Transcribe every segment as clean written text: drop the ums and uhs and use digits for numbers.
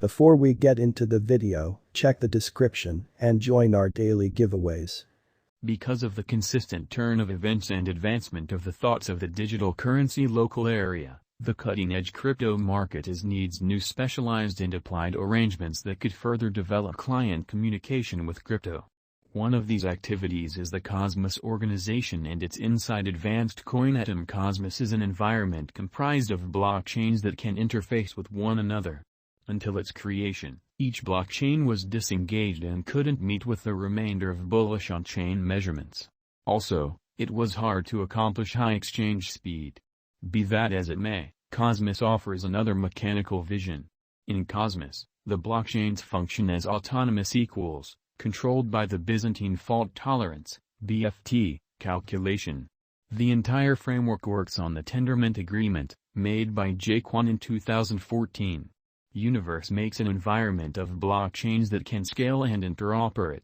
Before we get into the video, check the description and join our daily giveaways. Because of the consistent turn of events and advancement of the thoughts of the digital currency local area, the cutting-edge crypto market needs new specialized and applied arrangements that could further develop client communication with crypto. One of these activities is the Cosmos organization and its inside advanced coin atom. Cosmos is an environment comprised of blockchains that can interface with one another. Until its creation, each blockchain was disengaged and couldn't meet with the remainder of bullish on-chain measurements. Also, it was hard to accomplish high exchange speed. Be that as it may, Cosmos offers another mechanical vision. In Cosmos, the blockchains function as autonomous equals, controlled by the Byzantine fault tolerance (BFT) calculation. The entire framework works on the Tendermint agreement, made by Jaquan in 2014. Universe makes an environment of blockchains that can scale and interoperate.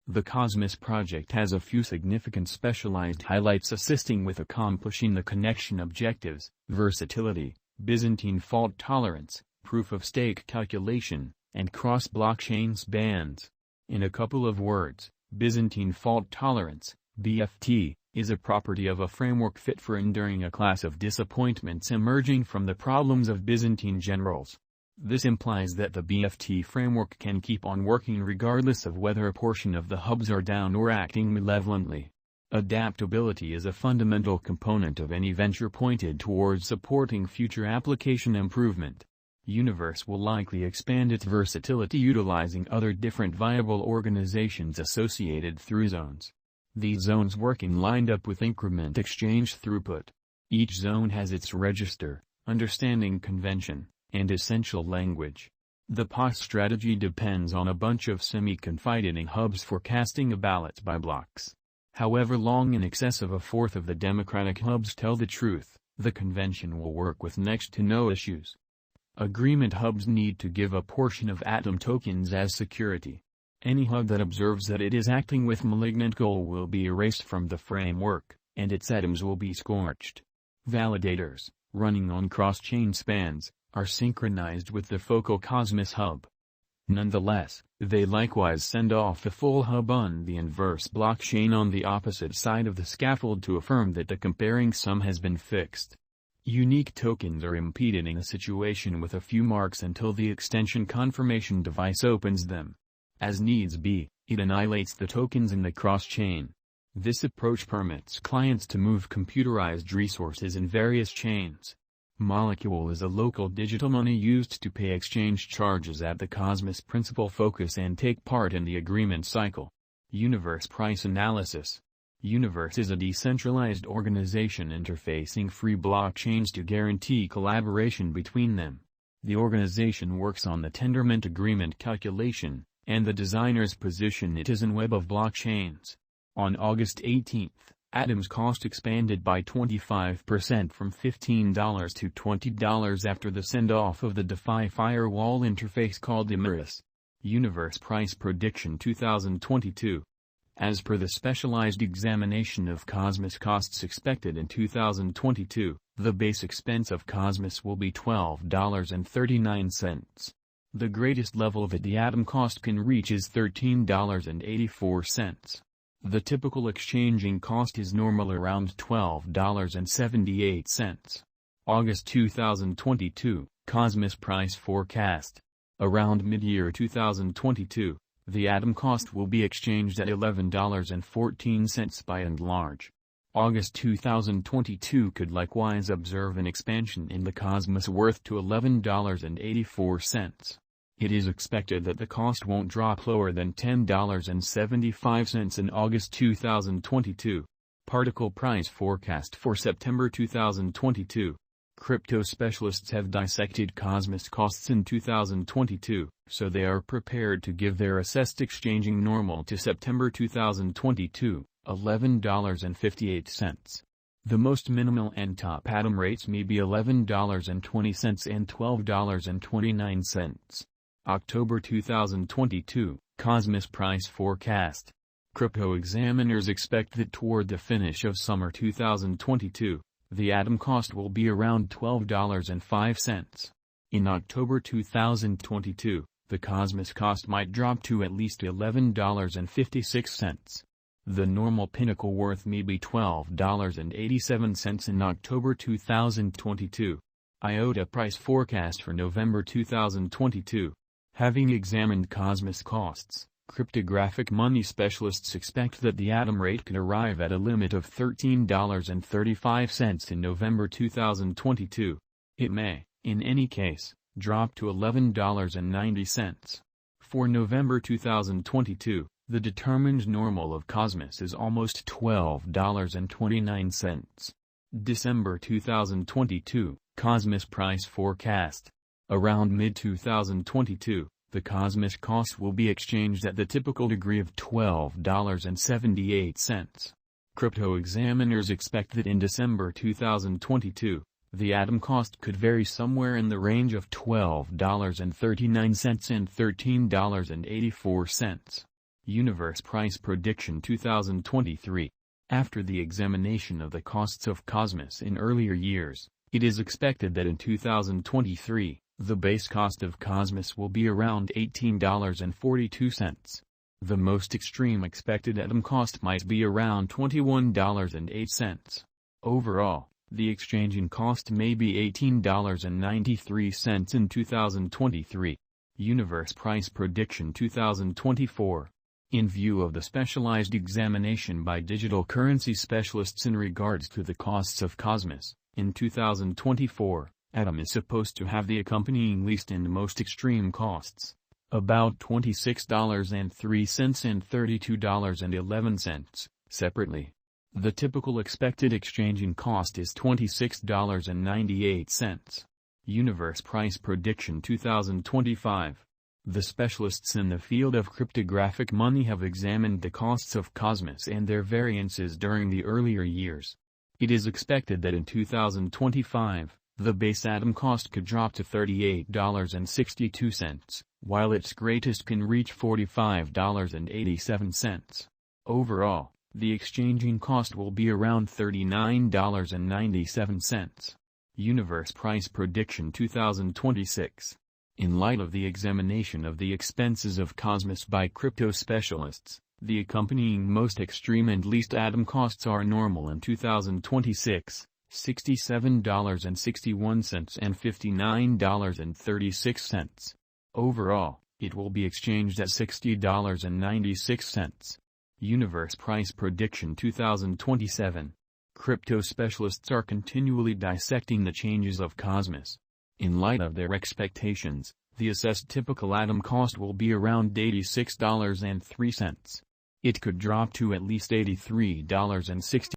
The Cosmos project has a few significant specialized highlights assisting with accomplishing the connection objectives: versatility, Byzantine fault tolerance, proof-of-stake calculation, and cross-blockchain spans. In a couple of words, Byzantine fault tolerance, BFT, is a property of a framework fit for enduring a class of disappointments emerging from the problems of Byzantine generals. This implies that the BFT framework can keep on working regardless of whether a portion of the hubs are down or acting malevolently. Adaptability is a fundamental component of any venture pointed towards supporting future application improvement. Universe will likely expand its versatility utilizing other different viable organizations associated through zones. These zones work in lined up with increment exchange throughput. Each zone has its register, understanding convention, and essential language. The POS strategy depends on a bunch of semi-confiding hubs forecasting a ballot by blocks. However long in excess of a fourth of the democratic hubs tell the truth, the convention will work with next to no issues. Agreement hubs need to give a portion of Atom tokens as security. Any hub that observes that it is acting with malignant goal will be erased from the framework, and its atoms will be scorched. Validators, running on cross-chain spans, are synchronized with the focal Cosmos hub. Nonetheless, they likewise send off a full hub on the inverse blockchain on the opposite side of the scaffold to affirm that the comparing sum has been fixed. Unique tokens are impeded in a situation with a few marks until the extension confirmation device opens them. As needs be, it annihilates the tokens in the cross-chain. This approach permits clients to move computerized resources in various chains. Molecule is a local digital money used to pay exchange charges at the Cosmos principal focus and take part in the agreement cycle. Universe price analysis. Universe is a decentralized organization interfacing free blockchains to guarantee collaboration between them. The organization works on the Tendermint agreement calculation, and the designers position it as a web of blockchains. On August 18, Atom's cost expanded by 25% from $15 to $20 after the send-off of the DeFi firewall interface called emeris. Universe price prediction 2022. As per the specialized examination of Cosmos costs expected in 2022, the base expense of Cosmos will be $12.39. The greatest level of the Atom cost can reach is $13.84. The typical exchanging cost is normal around $12.78. August 2022, Cosmos price forecast. Around mid-year 2022, the Atom cost will be exchanged at $11.14 by and large. August 2022 could likewise observe an expansion in the Cosmos worth to $11.84. It is expected that the cost won't drop lower than $10.75 in August 2022. Particle price forecast for September 2022. Crypto specialists have dissected Cosmos costs in 2022, so they are prepared to give their assessed exchanging normal to September 2022, $11.58. The most minimal and top Atom rates may be $11.20 and $12.29. October 2022, Cosmos price forecast. Crypto examiners expect that toward the finish of summer 2022, the Atom cost will be around $12.05. In October 2022, the Cosmos cost might drop to at least $11.56. The normal pinnacle worth may be $12.87 in October 2022. IOTA price forecast for November 2022. Having examined Cosmos costs, cryptographic money specialists expect that the atom rate could arrive at a limit of $13.35 in November 2022. It may, in any case, drop to $11.90. For November 2022, the determined normal of Cosmos is almost $12.29. December 2022, Cosmos price forecast. Around mid-2022, the Cosmos cost will be exchanged at the typical degree of $12.78. Crypto examiners expect that in December 2022, the atom cost could vary somewhere in the range of $12.39 and $13.84. Universe price prediction 2023. After the examination of the costs of Cosmos in earlier years, it is expected that in 2023, the base cost of Cosmos will be around $18.42. The most extreme expected atom cost might be around $21.08. Overall, the exchanging cost may be $18.93 in 2023. Universe price prediction 2024. In view of the specialized examination by digital currency specialists in regards to the costs of Cosmos, in 2024, Atom is supposed to have the accompanying least and most extreme costs, about $26.03 and $32.11, separately. The typical expected exchanging cost is $26.98. Universe price prediction 2025. The specialists in the field of cryptographic money have examined the costs of Cosmos and their variances during the earlier years. It is expected that in 2025, the base atom cost could drop to $38.62, while its greatest can reach $45.87. Overall, the exchanging cost will be around $39.97. Universe price prediction 2026. In light of the examination of the expenses of Cosmos by crypto specialists, the accompanying most extreme and least atom costs are normal in 2026, $67.61 and $59.36. Overall, it will be exchanged at $60.96. Universe price prediction 2027. Crypto specialists are continually dissecting the changes of Cosmos. In light of their expectations, the assessed typical atom cost will be around $86.03. It could drop to at least $83.60.